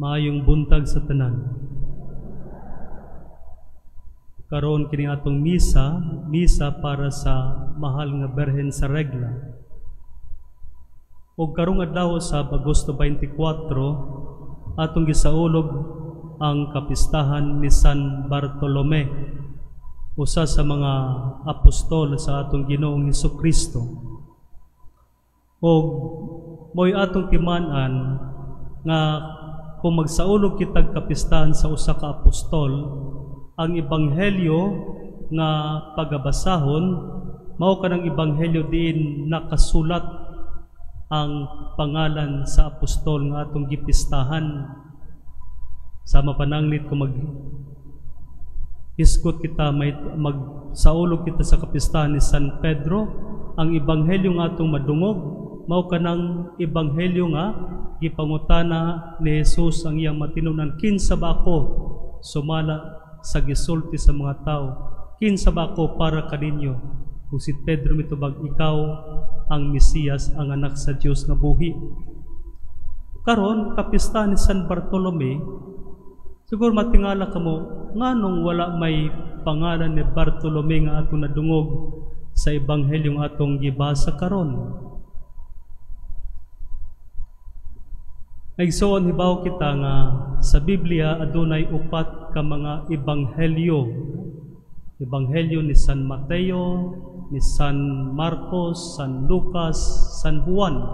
Maayong buntag sa tanan. Karon kini atong misa para sa mahal nga Berhen sa Regla. Ug karong adlaw sa Agosto 24 atong gisaulog ang kapistahan ni San Bartolome, usa sa mga apostol sa atong Ginoong Hesukristo. Ug mo'y atong timan-an nga kung magsaulog kitag kapistahan sa usa ka apostol, ang ebanghelyo nga pagabasahon mao kanang ebanghelyo diin nakasulat ang pangalan sa apostol nga atong gipistahan. Sama pananglit kung isgot kita magsaulog kita sa kapistahan ni San Pedro, ang ebanghelyo nga atong madungog mao kanang ebanghelyo nga gipangutana ni Jesus ang iyang matinunan, kinsa ba ako sumala sa gisulti sa mga tao? Kinsa ba ako para kaninyo? Kung si Pedro mitubag, ikaw ang Mesiyas, ang anak sa Dios nga buhi. Karon kapistahan ni San Bartolome, siguro matingala kamo nganong wala may pangalan ni Bartolome nga atong nadungog sa ebanghelyong atong gibasa karon. Nagsuon hibaw kita nga sa Biblia adunay upat ka mga ebanghelyo. Ebanghelyo ni San Mateo, ni San Marcos, San Lucas, San Juan.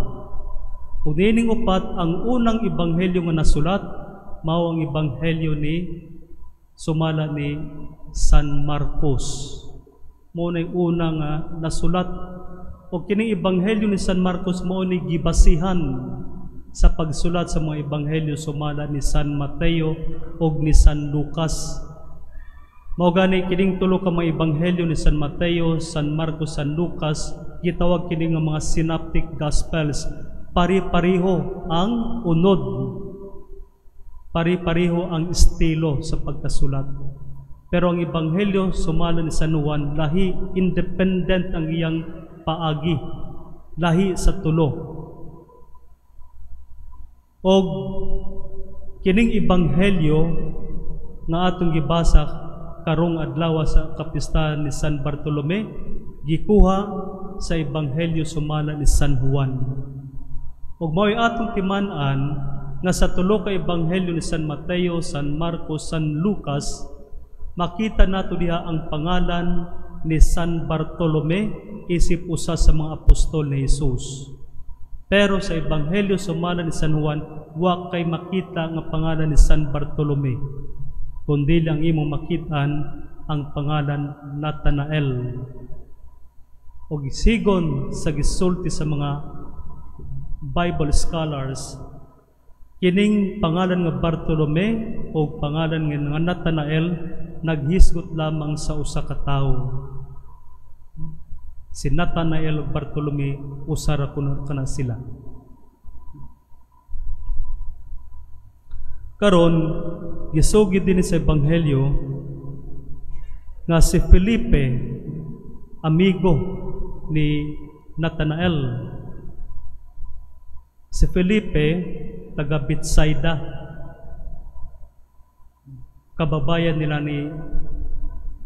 Ug nining upat, ang unang ebanghelyo nga nasulat mao ang ebanghelyo ni sumala ni San Marcos. Mao nay una nga nasulat. Ug kining ebanghelyo ni San Marcos mao ni gibasihan sa pagsulat sa mga ebanghelyo sumala ni San Mateo ug ni San Lucas. Mao gani kining tulo ka mga ebanghelyo ni San Mateo, San Marcos, San Lucas gitawag kini nga mga synoptic gospels. Pari-pariho ang unod, pari-pariho ang estilo sa pagkasulat. Pero ang ebanghelyo sumala ni San Juan, lahi independent ang iyang paagi, lahi sa tulo. Og kining ebanghelyo nga atong gibasa karong adlaw sa kapistahan ni San Bartolome gikuha sa ebanghelyo sumala ni San Juan. Og mao'y atong timan-an nga sa tulo ka ebanghelyo ni San Mateo, San Marcos, San Lucas makita nato diha ang pangalan ni San Bartolome isip usa sa mga apostol ni Jesus. Pero sa ebanghelyo sumala ni San Juan, wa kay makita nga pangalan ni San Bartolome, kundi lang imong makitaan ang pangalan Natanael. O gisigon sa gisulti sa mga Bible scholars, kining pangalan nga Bartolome o pangalan nga Natanael naghisgot lamang sa usa ka tawo. Si Natanael ug Bartolome usara kuno kana sila. Karon gisugid din sa ebanghelyo nga si Felipe, amigo ni Natanael. Si Felipe taga Betsaida, kababayan nila ni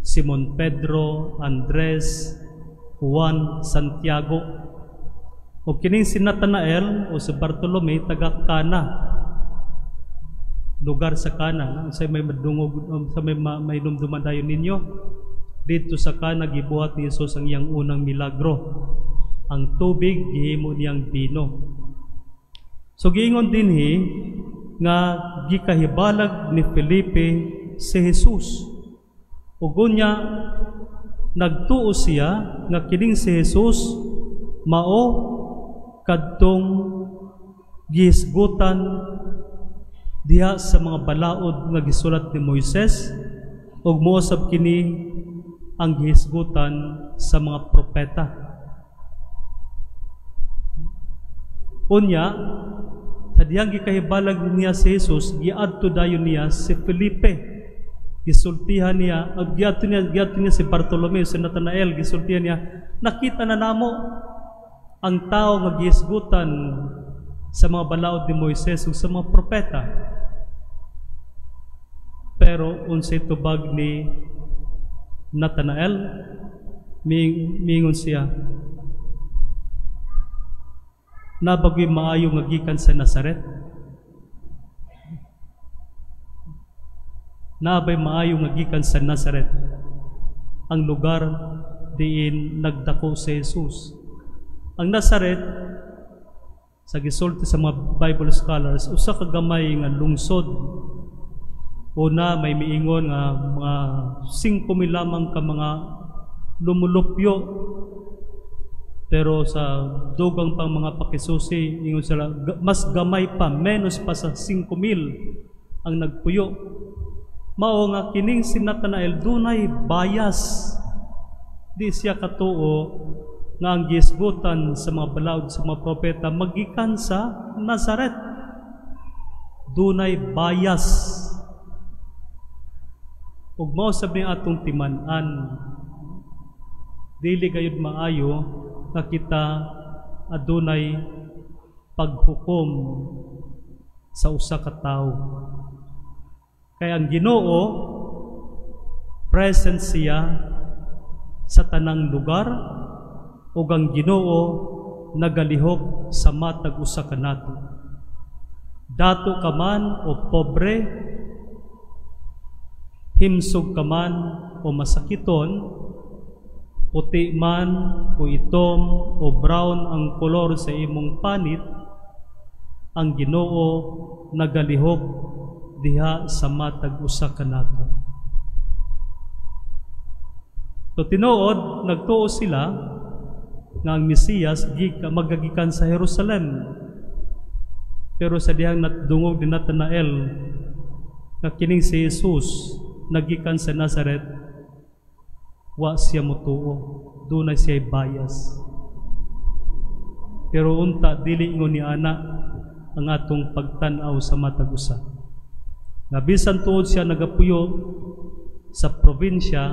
Simon Pedro, Andres, Juan, Santiago. O kining si Natanael o si Bartolome taga Cana, lugar sa Cana. Sa may madungog, sa may lumduman dayon ninyo, dito sa Cana gibuhat ni Jesus ang iyang unang milagro. Ang tubig gihimo niyang bino. So giingon dinhi nga gikahibalag ni Felipe si Jesus. Ug unya nagtuo siya nga kining si Jesus mao kadtong gihisgutan diha sa mga balaod nga gisulat ni Moises, ug moosab kini ang gihisgutan sa mga propeta. Unya sa dihang gikahibalag niya si Jesus, giadto dayon niya si Felipe. Gisultihan niya, giadto niya si Bartolome, si Natanael, gisultihan niya, nakita na namo ang tao nga gihisgutan sa mga balaod ni Moises ug sa mga propeta. Pero unsay tubag ni Nathanael, miingon siya, nabagoy maayo nga gikan sa Nazaret. Nabay maayo nga gikan sa Nazaret, ang lugar diin nagdako si Jesus. Ang Nazaret, sa gisulti sa mga Bible scholars, usa ka gamay nga lungsod. Una, may miingon nga mga 5,000 lamang ka mga lumulupyo. Pero sa dugang pang mga pakisusi, ingon sila, mas gamay pa, menos pa sa 5,000 ang nagpuyo. Mao nga kining si Nathanael dunay bias. Di siya katuo nga ang giisgutan sa mga balaod sa mga propeta magikan sa Nazaret. Dunay bias. Ug mao sabi atong timan-an, dili gayud maayo nga kita adunay paghukom sa usa ka tawo. Kaya ang Ginoo present siya sa tanang lugar, ug ang Ginoo nagalihok sa matag usa ka nato. Dato ka man o pobre, himsog ka man o masakiton, puti man o itom o brown ang kolor sa imong panit, ang Ginoo nagalihok diha sa matag usa ka nato. So tinuod, nagtuo sila nga ang Mesiyas magagikan sa Jerusalem. Pero sa dihang dungog ni Nathanael nga kining si Jesus nagikan sa Nazaret, wa siya motuo, dunay siya bias. Pero unta dili ingon ni ana ang atong pagtan-aw sa matag usa. Nga bisan tuod siya nagapuyo sa probinsya,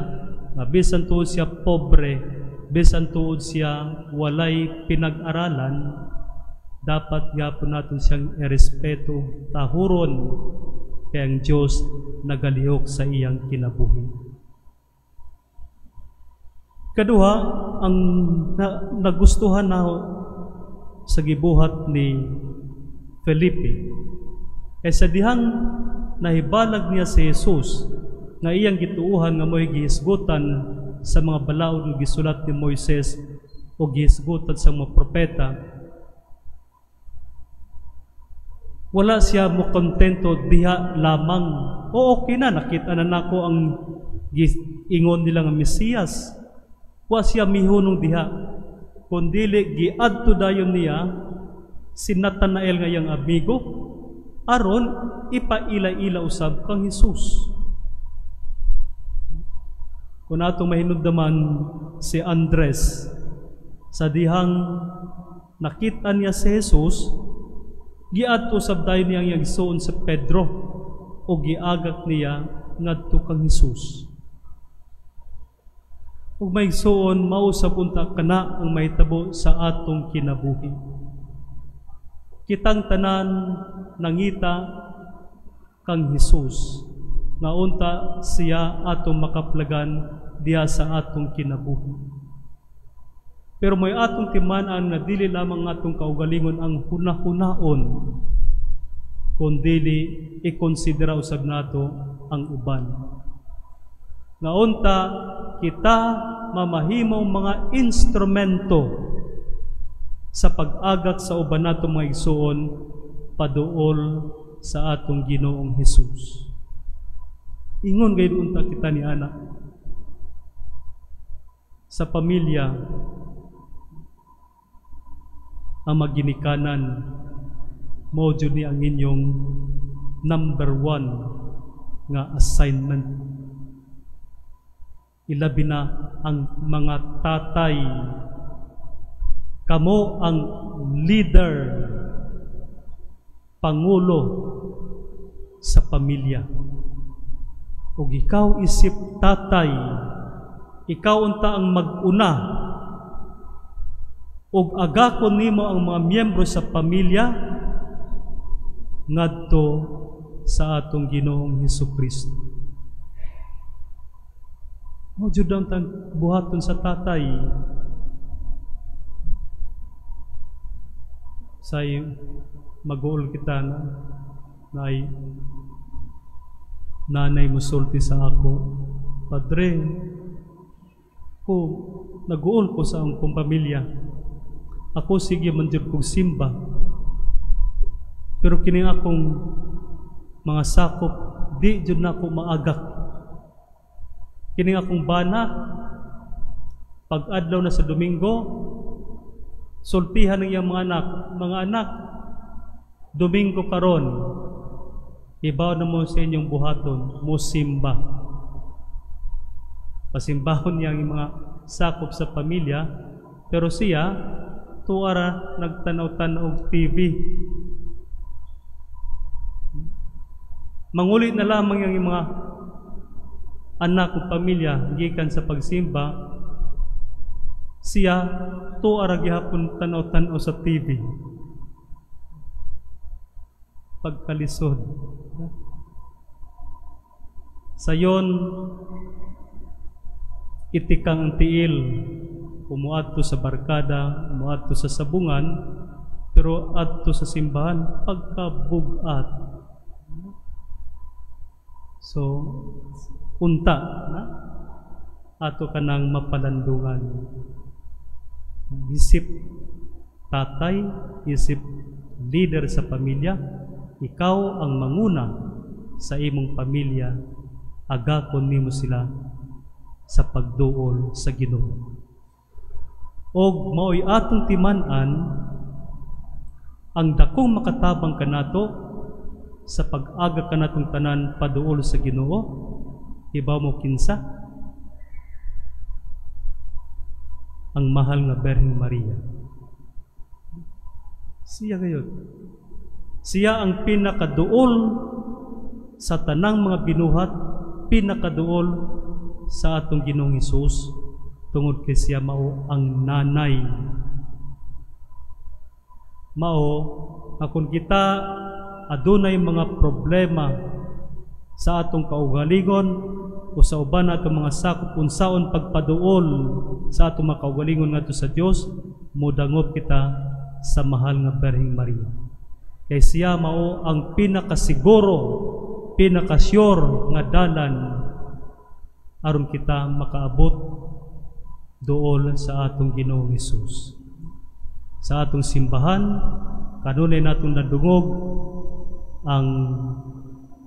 nga bisan tuod siya pobre, bisan tuod siya walay pinag-aralan, dapat gyapon naton siyang irespeto, tahuron, kay ang Dios nagalihok sa iyang kinabuhi. Kaduha, ang nagustuhan na sa gibuhat ni Felipe, kay sa dihang nahibalag niya si Jesus nga iyang gituuhan nga mo'y gihisgutan sa mga balaod nga gisulat ni Moises o gihisgutan sa mga propeta, wala siya mo kontento diha lamang. O okay na, nakita na nako ang ingon nila nga Mesiyas. Wa siya mihunong diha, kundili giadto dayon niya si Nathanael nga iyang amigo, aron ipaila-ila usab kang Jesus. Kung atong mahinumdaman si Andres, sa dihang nakita niya si Jesus, giadto usab dayon niya ang igsuon sa Pedro o giagak niya ngadto kang Jesus. Ug may igsuon mausab unta kana ang mahitabo sa atong kinabuhi. Kitang tanan nangita kang Jesus nga unta siya atong makaplagan diha sa atong kinabuhi. Pero may atong timan-an nga dili lamang atong kaugalingon ang hunahunahon, kundi ikonsidera usab nato ang uban. Nga unta kita mamahimong mga instrumento sa pag-agak sa uban natong mga igsuon paduol sa atong Ginoong Hesus. Ingon gayud unta kita ni ana sa pamilya, ang maginikanan mo jud ni ang inyong number 1 nga assignment. Ilabi na ang mga tatay, kamo ang leader, pangulo sa pamilya. Ug ikaw isip tatay, ikaw unta ang mag-una ug agakon nimo ang mga miyembro sa pamilya ngadto sa atong Ginoong Hesukristo. Mo jud ang buhaton sa tatay. Say mag-uol kita na ay nanay musulti sa ako. Padre, ko nag-uol ko sa akong pamilya. Ako sige man jud kog simba. Pero kini akong mga sakop di jud na ako maagak. Kini akong bana pag adlaw na sa Domingo, sultihan ng iyang mga anak, Domingo karon, ibaw na mo sa inyong buhaton, mo simba. Pasimbahon niya ang mga sakop sa pamilya, pero siya, tuwara nagtanaw-tanaw og TV. Mangulit na lamang yung mga anak o pamilya gikan sa pagsimba, siya tuwara gihapon tanaw-tanaw sa TV. Pagkalisod. Sayon, itikang ang tiil, umuadto sa barkada, umuadto sa sabungan, pero adto sa simbahan, pagkabugat. So, unta na ato ka ng mapalandungan. Isip tatay, isip leader sa pamilya, ikaw ang manguna sa imong pamilya, agakon nimo sila sa pagduol sa Ginoo. Og maoy atong timan-an ang dakong makatabang kanato sa pag-aga kanatong tanan paduol sa Ginoo. Ibaw mo kinsa? Ang mahal nga Berheng Maria. Siya gayon. Siya ang pinakaduol sa tanang mga binuhat, pinakaduol sa atong Ginoong Hesus, tungod kay siya mao ang nanay. Mao, akong kita adunay mga problema sa atong kaugalingon o sa uban atong mga sakop unsaon pagpaduol sa atong mga kaugalingon ngadto sa Dios, modangop kita sa mahal nga Berheng Maria. Kay siya mao ang pinakasiguro, pinakasure nga dalan aron kita makaabot duol sa atong Ginoong Hesus. Sa atong simbahan, kanunay natong nadungog ang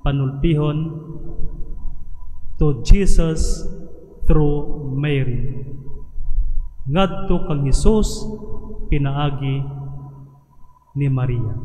panultihon to Jesus through Mary. Ngadto kang Hesus pinaagi ni Maria.